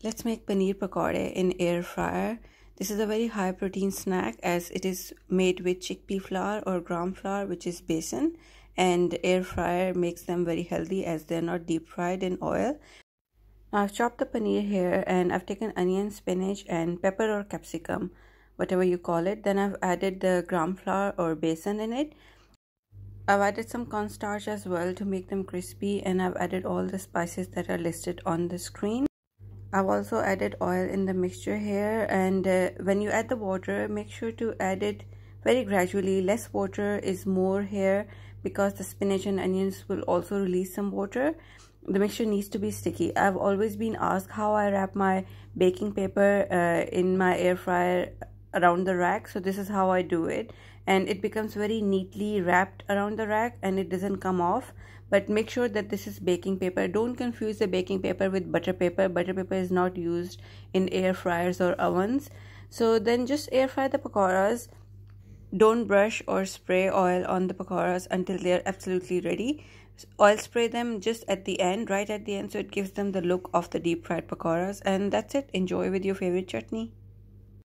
Let's make paneer pakorey in air fryer. This is a very high protein snack as it is made with chickpea flour or gram flour, which is besan, and air fryer makes them very healthy as they're not deep fried in oil. Now I've chopped the paneer here and I've taken onion, spinach and pepper or capsicum, whatever you call it. Then I've added the gram flour or besan in it. I've added some cornstarch as well to make them crispy, and I've added all the spices that are listed on the screen. I've also added oil in the mixture here, and when you add the water, make sure to add it very gradually. Less water is more here because the spinach and onions will also release some water. The mixture needs to be sticky. I've always been asked how I wrap my baking paper in my air fryer around the rack, so this is how I do it, and it becomes very neatly wrapped around the rack and it doesn't come off. But make sure that this is baking paper. Don't confuse the baking paper with butter paper. Butter paper is not used in air fryers or ovens. So then just air fry the pakoras. Don't brush or spray oil on the pakoras until they are absolutely ready. Oil spray them just at the end, right at the end, so it gives them the look of the deep fried pakoras. And that's it. Enjoy with your favorite chutney.